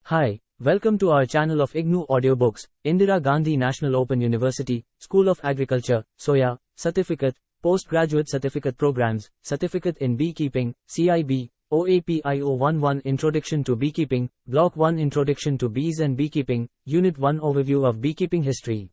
Hi, welcome to our channel of IGNOU audiobooks, Indira Gandhi National Open University, School of Agriculture, Soya, Certificate, Postgraduate Certificate Programs, Certificate in Beekeeping, CIB, OAPI-011 Introduction to Beekeeping, Block-1 Introduction to Bees and Beekeeping, Unit-1 Overview of Beekeeping History.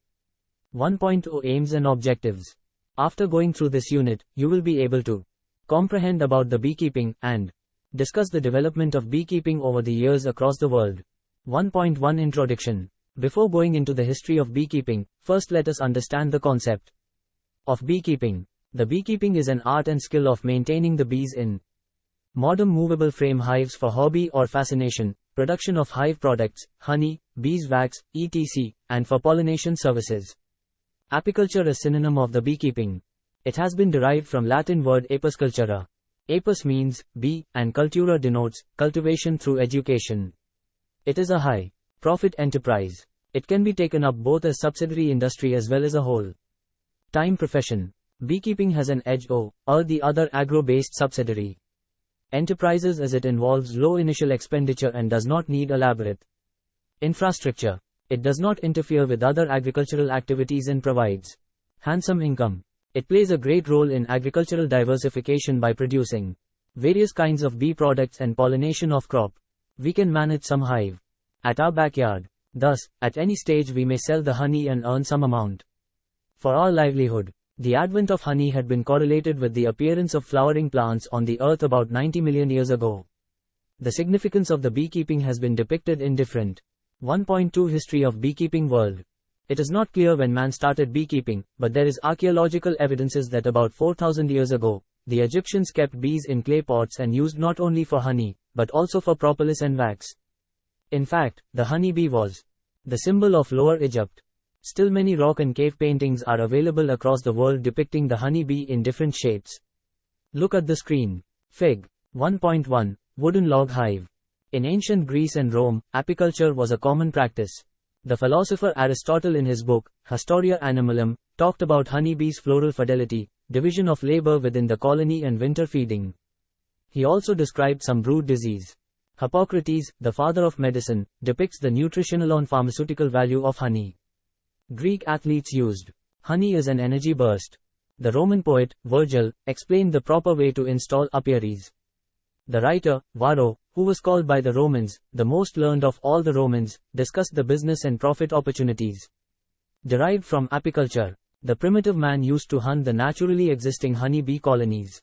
1.0 Aims and Objectives. After going through this unit, you will be able to comprehend about the beekeeping and discuss the development of beekeeping over the years across the world. 1.1 Introduction. Before going into the history of beekeeping, first let us understand the concept of beekeeping. The beekeeping is an art and skill of maintaining the bees in modern movable frame hives for hobby or fascination, production of hive products, honey, beeswax, etc., and for pollination services. Apiculture is synonym of the beekeeping. It has been derived from Latin word apus cultura. Apus means bee, and cultura denotes cultivation through education. It is a high-profit enterprise. It can be taken up both as subsidiary industry as well as a whole-time profession. Beekeeping has an edge over the other agro-based subsidiary enterprises as it involves low initial expenditure and does not need elaborate infrastructure. It does not interfere with other agricultural activities and provides handsome income. It plays a great role in agricultural diversification by producing various kinds of bee products and pollination of crop. We can manage some hive at our backyard. Thus, at any stage we may sell the honey and earn some amount for our livelihood. The advent of honey had been correlated with the appearance of flowering plants on the earth about 90 million years ago. The significance of the beekeeping has been depicted in different 1.2 History of Beekeeping World. It is not clear when man started beekeeping, but there is archaeological evidences that about 4,000 years ago, the Egyptians kept bees in clay pots and used not only for honey, but also for propolis and wax. In fact, the honey bee was the symbol of Lower Egypt. Still many rock and cave paintings are available across the world depicting the honey bee in different shapes. Look at the screen. Fig. 1.1 Wooden log hive. In ancient Greece and Rome, apiculture was a common practice. The philosopher Aristotle in his book, Historia Animalum, talked about honeybees' floral fidelity, division of labor within the colony and winter feeding. He also described some brood disease. Hippocrates, the father of medicine, depicts the nutritional and pharmaceutical value of honey. Greek athletes used honey as an energy burst. The Roman poet, Virgil, explained the proper way to install apiaries. The writer, Varro, who was called by the Romans, the most learned of all the Romans, discussed the business and profit opportunities derived from apiculture. The primitive man used to hunt the naturally existing honey bee colonies.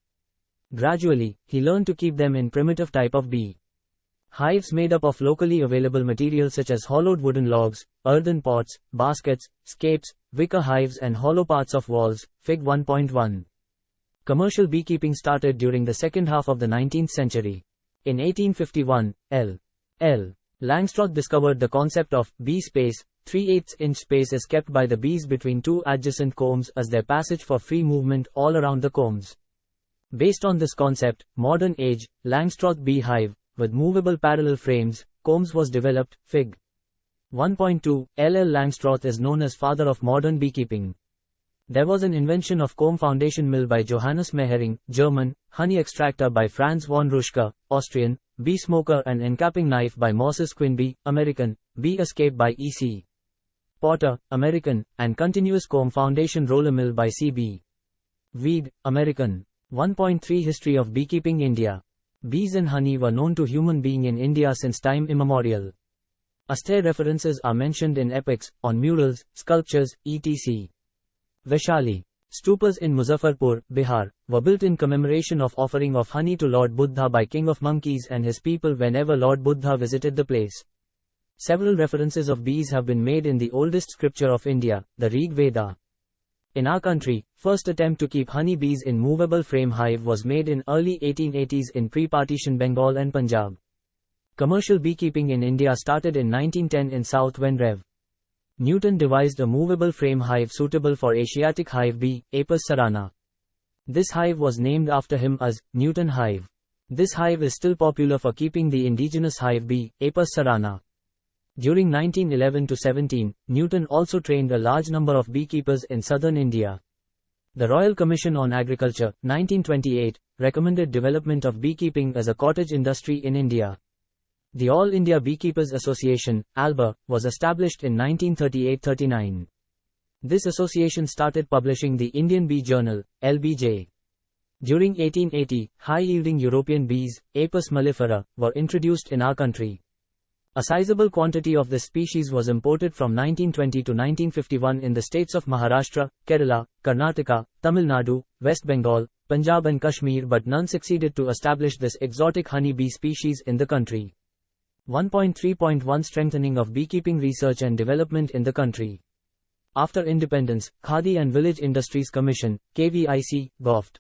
Gradually, he learned to keep them in primitive type of bee hives made up of locally available materials such as hollowed wooden logs, earthen pots, baskets, scapes, wicker hives and hollow parts of walls. Fig. 1.1. Commercial beekeeping started during the second half of the 19th century. In 1851, L. Langstroth discovered the concept of bee space. 3/8-inch space is kept by the bees between two adjacent combs as their passage for free movement all around the combs. Based on this concept, modern age, Langstroth bee hive, with movable parallel frames, combs was developed. Fig. 1.2. L. Langstroth is known as father of modern beekeeping. There was an invention of comb foundation mill by Johannes Mehring, German, honey extractor by Franz von Ruschka, Austrian, bee smoker and encapping knife by Moses Quinby, American, bee escape by E.C. Potter, American, and continuous comb foundation roller mill by C.B. Weed, American. 1.3 History of Beekeeping India. Bees and honey were known to human being in India since time immemorial. Austere references are mentioned in epics, on murals, sculptures, etc. Vaishali. Stupas in Muzaffarpur, Bihar, were built in commemoration of offering of honey to Lord Buddha by King of Monkeys and his people whenever Lord Buddha visited the place. Several references of bees have been made in the oldest scripture of India, the Rig Veda. In our country, first attempt to keep honey bees in movable frame hive was made in early 1880s in pre-partition Bengal and Punjab. Commercial beekeeping in India started in 1910 in South when Rev. Newton devised a movable frame hive suitable for Asiatic hive bee, Apis cerana. This hive was named after him as Newton hive. This hive is still popular for keeping the indigenous hive bee, Apis cerana. During 1911-17, Newton also trained a large number of beekeepers in southern India. The Royal Commission on Agriculture, 1928, recommended development of beekeeping as a cottage industry in India. The All India Beekeepers Association, ALBA, was established in 1938-39. This association started publishing the Indian Bee Journal, LBJ. During 1880, high-yielding European bees, Apis mellifera, were introduced in our country. A sizable quantity of this species was imported from 1920 to 1951 in the states of Maharashtra, Kerala, Karnataka, Tamil Nadu, West Bengal, Punjab and Kashmir, but none succeeded to establish this exotic honey bee species in the country. 1.3.1 Strengthening of beekeeping research and development in the country. After independence, Khadi and Village Industries Commission, KVIC, Gov.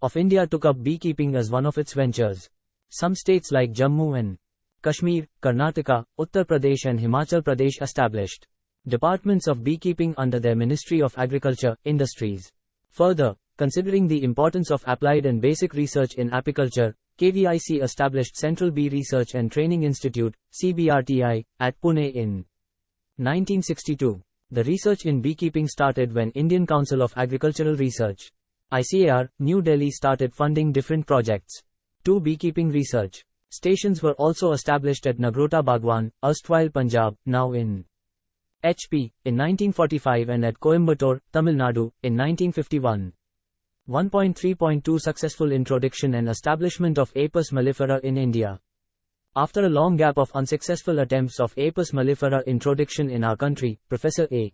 of India took up beekeeping as one of its ventures. Some states like Jammu and Kashmir, Karnataka, Uttar Pradesh and Himachal Pradesh established departments of beekeeping under their Ministry of Agriculture, Industries. Further, considering the importance of applied and basic research in apiculture, KVIC established Central Bee Research and Training Institute, CBRTI, at Pune in 1962. The research in beekeeping started when Indian Council of Agricultural Research, ICAR, New Delhi started funding different projects. 2 Beekeeping research stations were also established at Nagrota Bagwan, erstwhile Punjab, now in HP, in 1945 and at Coimbatore, Tamil Nadu, in 1951. 1.3.2 Successful introduction and establishment of Apis mellifera in India. After a long gap of unsuccessful attempts of Apis mellifera introduction in our country, Professor A.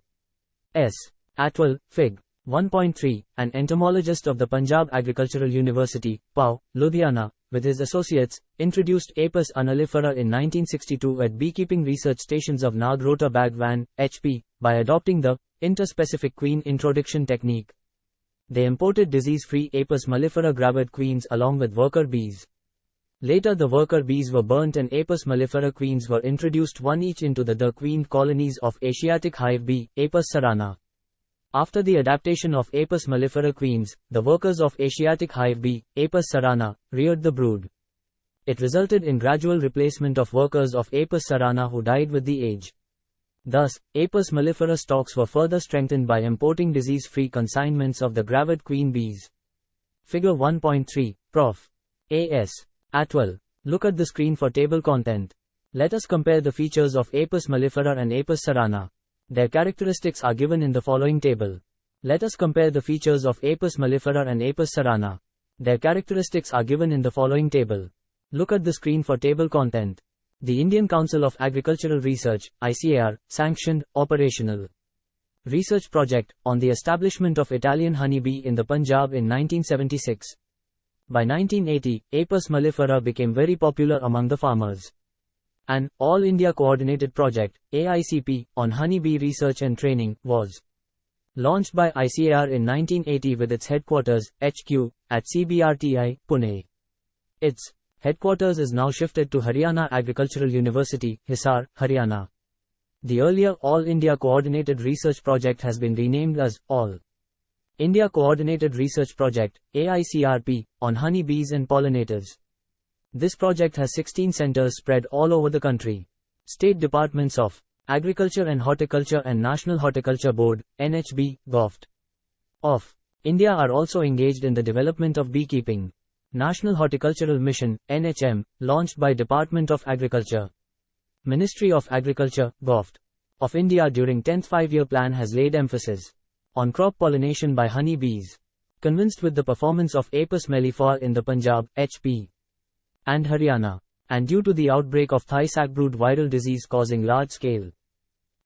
S. Atwal, Fig. 1.3, an entomologist of the Punjab Agricultural University, PAU, Ludhiana, with his associates, introduced Apis annulifera in 1962 at beekeeping research stations of Nagrota Bagwan, HP, by adopting the interspecific queen introduction technique. They imported disease-free Apis mellifera gravid queens along with worker bees. Later the worker bees were burnt and Apis mellifera queens were introduced one each into the queened colonies of Asiatic hive bee, Apis cerana. After the adaptation of Apis mellifera queens, the workers of Asiatic hive bee, Apis cerana, reared the brood. It resulted in gradual replacement of workers of Apis cerana who died with the age. Thus, Apis mellifera stocks were further strengthened by importing disease-free consignments of the gravid queen bees. Figure 1.3, Prof. A.S. Atwal. Look at the screen for table content. Let us compare the features of Apis mellifera and Apis cerana. Their characteristics are given in the following table. Let us compare the features of Apis mellifera and Apis cerana. Their characteristics are given in the following table. Look at the screen for table content. The Indian Council of Agricultural Research, ICAR, sanctioned, operational research project on the establishment of Italian honeybee in the Punjab in 1976. By 1980, Apis mellifera became very popular among the farmers. An All India Coordinated Project, AICP, on honeybee research and training, was launched by ICAR in 1980 with its headquarters, HQ, at CBRTI, Pune. Its headquarters is now shifted to Haryana Agricultural University, Hisar, Haryana. The earlier All India Coordinated Research Project has been renamed as All India Coordinated Research Project, AICRP, on honeybees and pollinators. This project has 16 centers spread all over the country. State Departments of Agriculture and Horticulture and National Horticulture Board, NHB, Gov. of India are also engaged in the development of beekeeping. National Horticultural Mission, NHM, launched by Department of Agriculture. Ministry of Agriculture, Gov. of India during 10th Five-Year Plan has laid emphasis on crop pollination by honey bees. Convinced with the performance of Apis mellifera in the Punjab, HP, and Haryana, and due to the outbreak of thigh sackbrood viral disease causing large-scale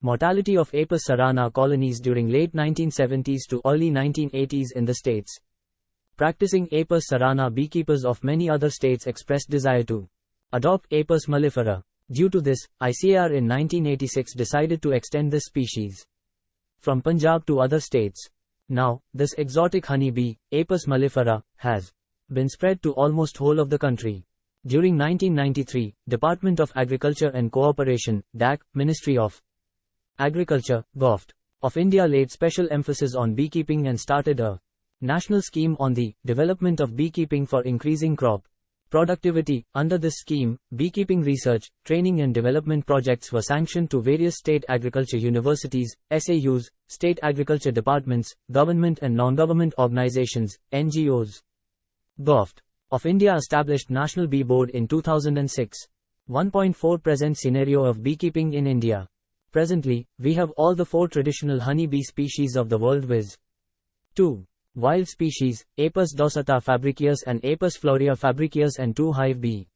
mortality of Apis cerana colonies during late 1970s to early 1980s in the states, practicing Apis cerana beekeepers of many other states expressed desire to adopt Apis mellifera. Due to this, ICAR in 1986 decided to extend this species from Punjab to other states. Now, this exotic honey bee, Apis mellifera, has been spread to almost whole of the country. During 1993, Department of Agriculture and Cooperation, DAC, Ministry of Agriculture, Gov. of India laid special emphasis on beekeeping and started a national scheme on the development of beekeeping for increasing crop productivity. Under this scheme, beekeeping research, training and development projects were sanctioned to various state agriculture universities, SAUs, state agriculture departments, government and non-government organizations, NGOs. Gov. of India established National Bee Board in 2006. 1.4 Present scenario of beekeeping in India. Presently, we have all the 4 traditional honey bee species of the world viz. 2 wild species, Apis dorsata fabricius and Apis florea fabricius, and 2 hive bee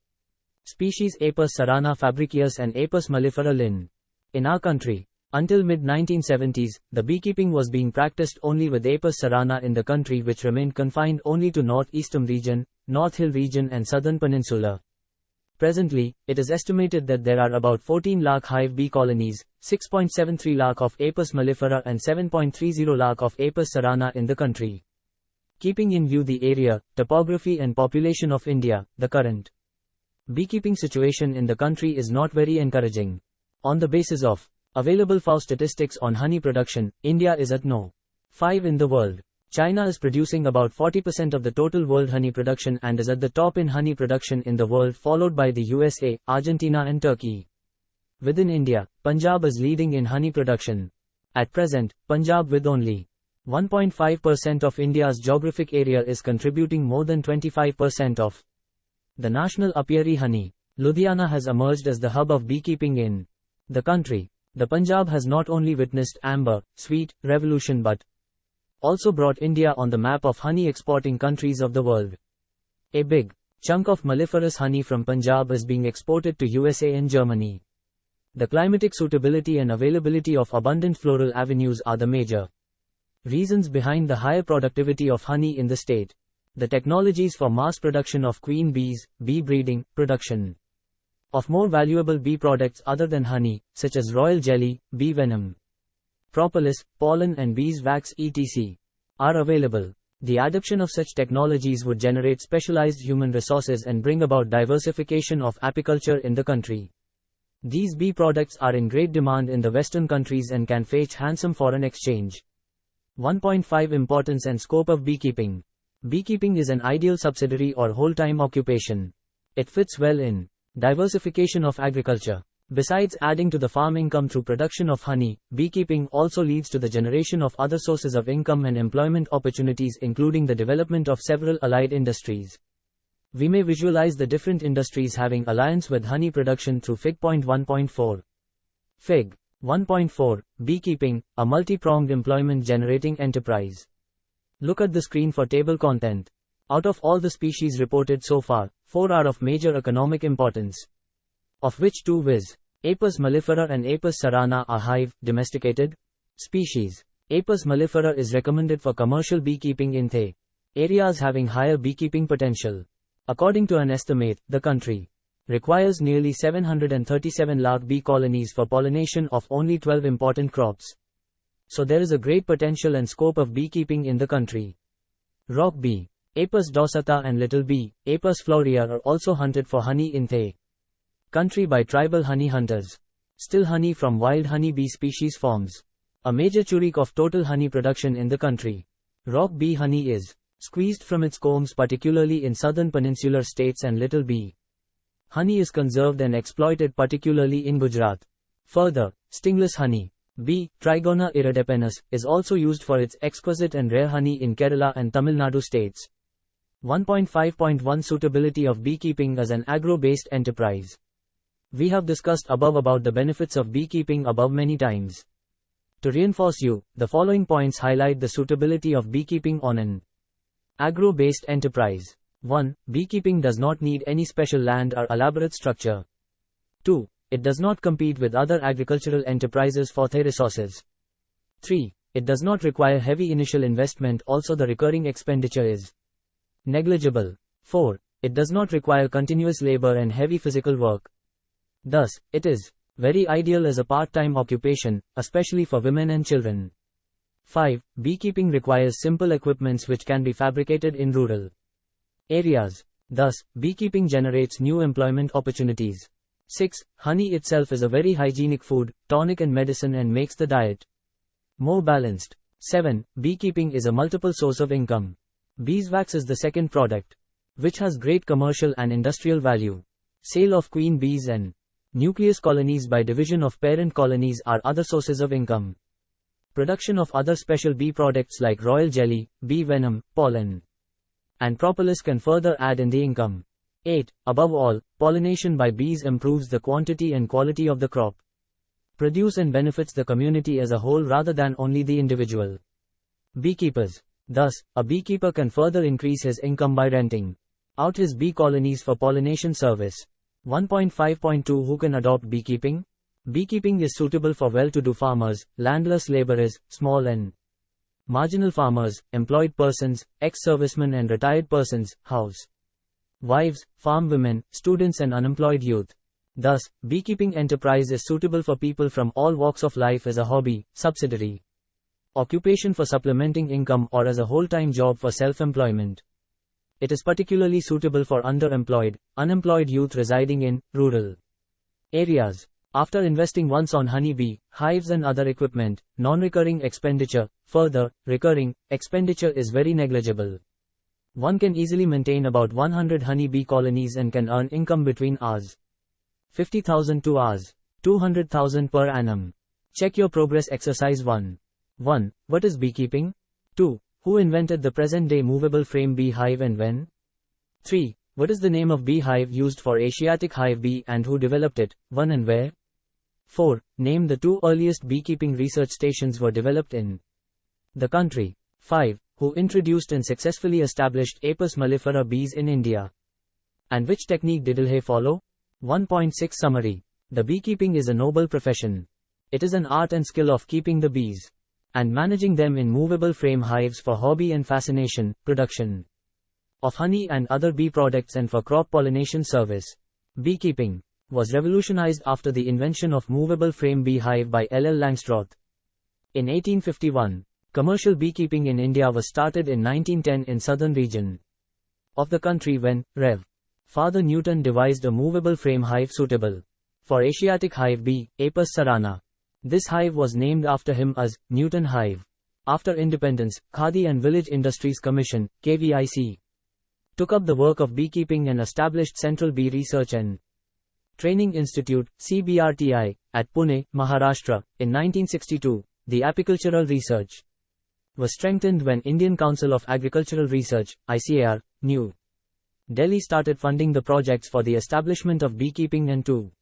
species, Apis cerana fabricius and Apis mellifera lin. In our country, until mid-1970s, the beekeeping was being practiced only with Apis cerana in the country, which remained confined only to northeastern region, North Hill region and southern peninsula. Presently, it is estimated that there are about 14 lakh hive bee colonies, 6.73 lakh of Apis mellifera and 7.30 lakh of Apis cerana in the country. Keeping in view the area, topography and population of India, the current beekeeping situation in the country is not very encouraging. On the basis of available FAO statistics on honey production, India is at No. 5 in the world. China is producing about 40% of the total world honey production and is at the top in honey production in the world, followed by the USA, Argentina and Turkey. Within India, Punjab is leading in honey production. At present, Punjab with only 1.5% of India's geographic area is contributing more than 25% of the national apiary honey. Ludhiana has emerged as the hub of beekeeping in the country. The Punjab has not only witnessed amber, sweet, revolution but also brought India on the map of honey exporting countries of the world. A big chunk of melliferous honey from Punjab is being exported to USA and Germany. The climatic suitability and availability of abundant floral avenues are the major reasons behind the higher productivity of honey in the state. The technologies for mass production of queen bees, bee breeding, production of more valuable bee products other than honey, such as royal jelly, bee venom, propolis, pollen and beeswax etc., are available. The adoption of such technologies would generate specialized human resources and bring about diversification of apiculture in the country. These bee products are in great demand in the Western countries and can fetch handsome foreign exchange. 1.5 Importance and scope of beekeeping. Beekeeping is an ideal subsidiary or whole-time occupation. It fits well in diversification of agriculture. Besides adding to the farm income through production of honey, beekeeping also leads to the generation of other sources of income and employment opportunities, including the development of several allied industries. We may visualize the different industries having alliance with honey production through Fig. 1.4. Fig. 1.4. Beekeeping, a multi-pronged employment-generating enterprise. Look at the screen for table content. Out of all the species reported so far, 4 are of major economic importance, of which 2 viz. Apis mellifera and Apis cerana are hive, domesticated species. Apis mellifera is recommended for commercial beekeeping in the areas having higher beekeeping potential. According to an estimate, the country requires nearly 737 lakh bee colonies for pollination of only 12 important crops. So there is a great potential and scope of beekeeping in the country. Rock bee, Apis dorsata and little bee, Apis florea are also hunted for honey in the country by tribal honey hunters. Still honey from wild honey bee species forms a major chunk of total honey production in the country. Rock bee honey is squeezed from its combs particularly in southern peninsular states, and little bee honey is conserved and exploited particularly in Gujarat. Further, stingless honey, bee, Trigona iridepenus, is also used for its exquisite and rare honey in Kerala and Tamil Nadu states. 1.5.1 Suitability of beekeeping as an agro-based enterprise. We have discussed above about the benefits of beekeeping above many times. To reinforce you, the following points highlight the suitability of beekeeping on an agro-based enterprise. 1. Beekeeping does not need any special land or elaborate structure. 2. It does not compete with other agricultural enterprises for their resources. 3. It does not require heavy initial investment, also the recurring expenditure is negligible. 4. It does not require continuous labor and heavy physical work. Thus, it is very ideal as a part-time occupation, especially for women and children. 5. Beekeeping requires simple equipments which can be fabricated in rural areas. Thus, beekeeping generates new employment opportunities. 6. Honey itself is a very hygienic food, tonic and medicine, and makes the diet more balanced. 7. Beekeeping is a multiple source of income. Beeswax is the second product, which has great commercial and industrial value. Sale of queen bees and nucleus colonies by division of parent colonies are other sources of income. Production of other special bee products like royal jelly, bee venom, pollen, and propolis can further add in the income. 8. Above all, pollination by bees improves the quantity and quality of the crop. Produce and benefits the community as a whole rather than only the individual. Beekeepers. Thus, a beekeeper can further increase his income by renting out his bee colonies for pollination service. 1.5.2 Who can adopt beekeeping? Beekeeping is suitable for well-to-do farmers, landless laborers, small and marginal farmers, employed persons, ex-servicemen and retired persons, housewives, farm women, students and unemployed youth. Thus, beekeeping enterprise is suitable for people from all walks of life as a hobby, subsidiary occupation for supplementing income or as a whole-time job for self-employment. It is particularly suitable for underemployed, unemployed youth residing in rural areas. After investing once on honeybee, hives and other equipment, non-recurring expenditure, further, recurring expenditure is very negligible. One can easily maintain about 100 honeybee colonies and can earn income between Rs. 50,000 to Rs. 200,000 per annum. Check your progress exercise 1. 1. What is beekeeping? 2. Who invented the present-day movable frame bee hive and when? 3. What is the name of bee hive used for Asiatic hive bee and who developed it, when and where? 4. Name the 2 earliest beekeeping research stations were developed in the country. 5. Who introduced and successfully established Apis mellifera bees in India? And which technique did Ilhe follow? 1.6 Summary. The beekeeping is a noble profession. It is an art and skill of keeping the bees and managing them in movable frame hives for hobby and fascination, production of honey and other bee products and for crop pollination service. Beekeeping was revolutionized after the invention of movable frame bee hive by L. Langstroth. In 1851, commercial beekeeping in India was started in 1910 in southern region of the country when Rev. Father Newton devised a movable frame hive suitable for Asiatic hive bee, Apis cerana. This hive was named after him as Newton Hive. After independence, Khadi and Village Industries Commission, KVIC, took up the work of beekeeping and established Central Bee Research and Training Institute, CBRTI, at Pune, Maharashtra. In 1962, the apicultural research was strengthened when Indian Council of Agricultural Research, ICAR, New Delhi started funding the projects for the establishment of beekeeping and 2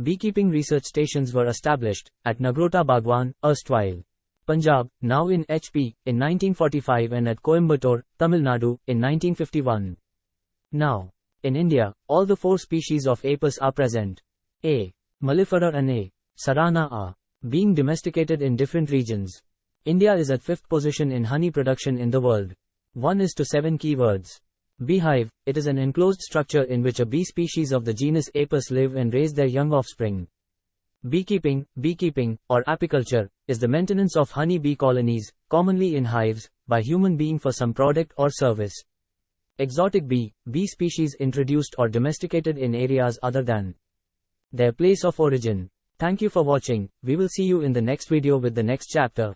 beekeeping research stations were established, at Nagrota Bagwan, erstwhile Punjab, now in HP, in 1945 and at Coimbatore, Tamil Nadu, in 1951. Now, in India, all the 4 species of Apis are present. A. mellifera and A. cerana are being domesticated in different regions. India is at 5th position in honey production in the world. 1:7 keywords. Beehive, it is an enclosed structure in which a bee species of the genus Apis live and raise their young offspring. Beekeeping, or apiculture, is the maintenance of honey bee colonies, commonly in hives, by human being for some product or service. Exotic bee species introduced or domesticated in areas other than their place of origin. Thank you for watching. We will see you in the next video with the next chapter.